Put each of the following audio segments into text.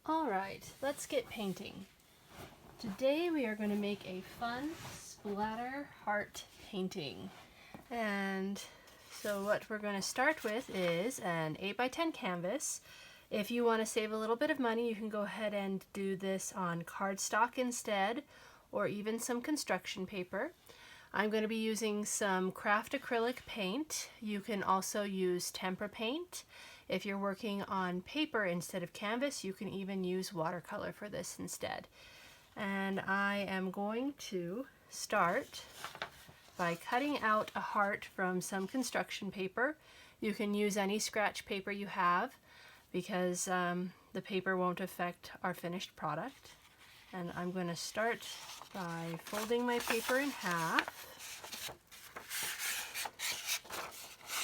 Alright, let's get painting. Today we are going to make a fun splatter heart painting. And so what we're going to start with is an 8x10 canvas. If you want to save a little bit of money, you can go ahead and do this on cardstock instead, or even some construction paper. I'm going to be using some craft acrylic paint. You can also use tempera paint. If you're working on paper instead of canvas, you can even use watercolor for this instead. And I am going to start by cutting out a heart from some construction paper. You can use any scratch paper you have because the paper won't affect our finished product. And I'm going to start by folding my paper in half,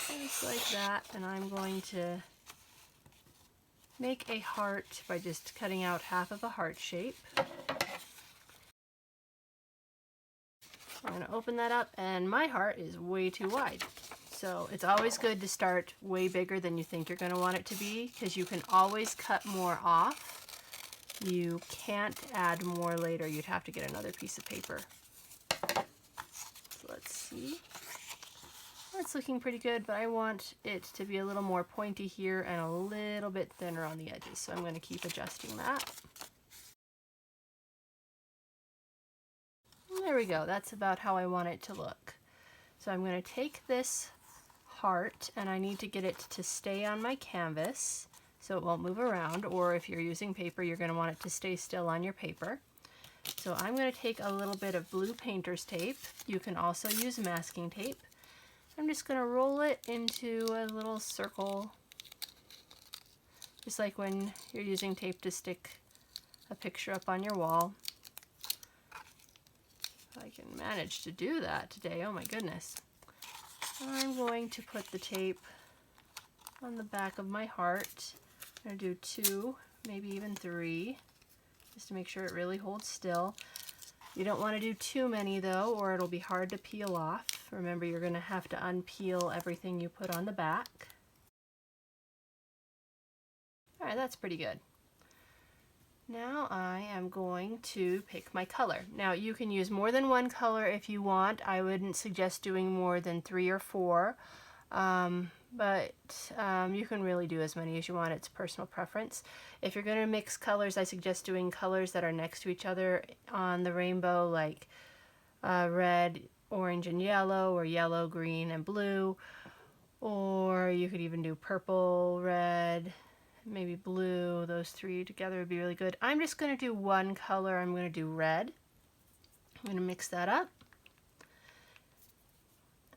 just like that, and I'm going to make a heart by just cutting out half of a heart shape. I'm going to open that up, and my heart is way too wide. So it's always good to start way bigger than you think you're going to want it to be, because you can always cut more off. You can't add more later. You'd have to get another piece of paper. So let's see. That's looking pretty good, but I want it to be a little more pointy here and a little bit thinner on the edges, so I'm going to keep adjusting that. There we go. That's about how I want it to look. So I'm going to take this heart, and I need to get it to stay on my canvas so it won't move around, or if you're using paper, you're going to want it to stay still on your paper. So I'm going to take a little bit of blue painter's tape. You can also use masking tape. I'm just going to roll it into a little circle, just like when you're using tape to stick a picture up on your wall. If I can manage to do that today, oh my goodness. I'm going to put the tape on the back of my heart. I'm going to do 2, maybe even 3, just to make sure it really holds still. You don't want to do too many though, or it'll be hard to peel off. Remember, you're going to have to unpeel everything you put on the back. Alright, that's pretty good. Now I am going to pick my color. Now you can use more than one color if you want. I wouldn't suggest doing more than 3 or 4. But you can really do as many as you want. It's personal preference. If you're going to mix colors, I suggest doing colors that are next to each other on the rainbow, like red, orange, and yellow, or yellow, green, and blue. Or you could even do purple, red, maybe blue. Those 3 together would be really good. I'm just going to do one color. I'm going to do red. I'm going to mix that up.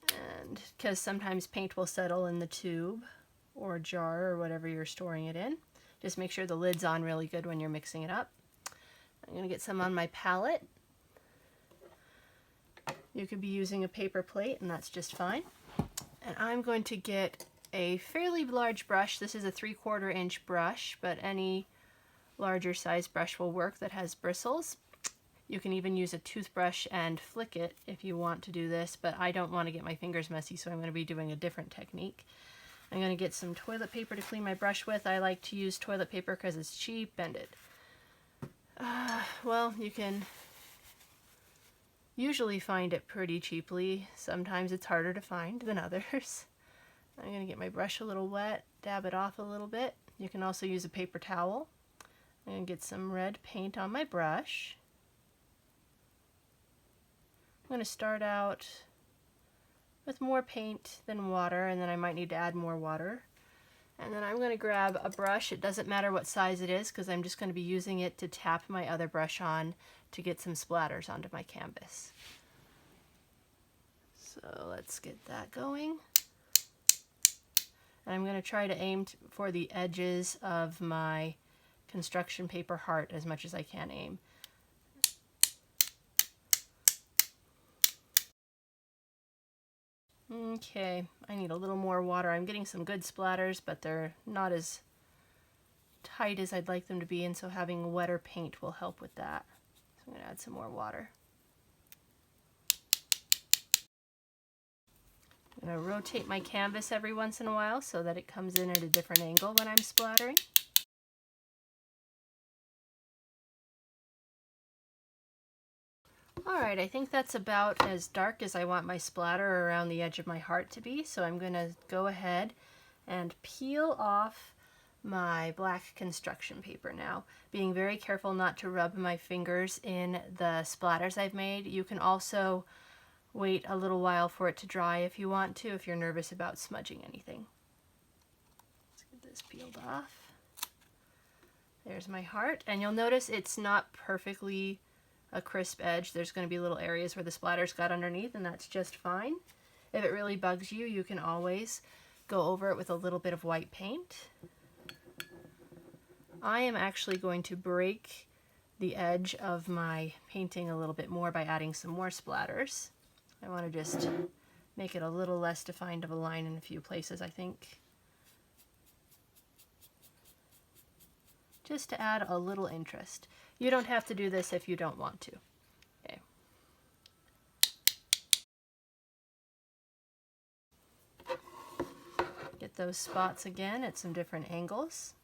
And because sometimes paint will settle in the tube or jar or whatever you're storing it in. Just make sure the lid's on really good when you're mixing it up. I'm going to get some on my palette. You could be using a paper plate, and that's just fine. And I'm going to get a fairly large brush. This is a 3/4 inch brush, but any larger size brush will work that has bristles. You can even use a toothbrush and flick it if you want to do this, but I don't want to get my fingers messy, so I'm going to be doing a different technique. I'm going to get some toilet paper to clean my brush with. I like to use toilet paper because it's cheap and it, well, you can usually find it pretty cheaply. Sometimes it's harder to find than others. I'm going to get my brush a little wet, dab it off a little bit. You can also use a paper towel. I'm going to get some red paint on my brush. I'm going to start out with more paint than water, and then I might need to add more water. And then I'm going to grab a brush. It doesn't matter what size it is, because I'm just going to be using it to tap my other brush on to get some splatters onto my canvas. So let's get that going. And I'm going to try to aim for the edges of my construction paper heart as much as I can aim. Okay, I need a little more water. I'm getting some good splatters, but they're not as tight as I'd like them to be, and so having wetter paint will help with that. So I'm going to add some more water. I'm going to rotate my canvas every once in a while so that it comes in at a different angle when I'm splattering. Alright, I think that's about as dark as I want my splatter around the edge of my heart to be, so I'm going to go ahead and peel off my black construction paper now, being very careful not to rub my fingers in the splatters I've made. You can also wait a little while for it to dry if you want to, if you're nervous about smudging anything. Let's get this peeled off. There's my heart, and you'll notice it's not perfectly a crisp edge. There's going to be little areas where the splatters got underneath, and that's just fine. If it really bugs you, you can always go over it with a little bit of white paint. I am actually going to break the edge of my painting a little bit more by adding some more splatters. I want to just make it a little less defined of a line in a few places, I think. Just to add a little interest. You don't have to do this if you don't want to. Okay. Get those spots again at some different angles.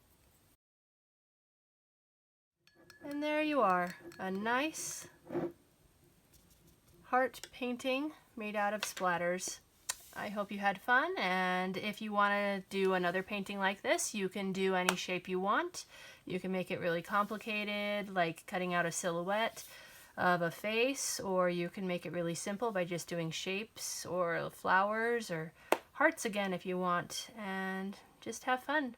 And there you are, a nice heart painting made out of splatters. I hope you had fun, and if you want to do another painting like this, you can do any shape you want. You can make it really complicated, like cutting out a silhouette of a face, or you can make it really simple by just doing shapes or flowers or hearts again if you want, and just have fun.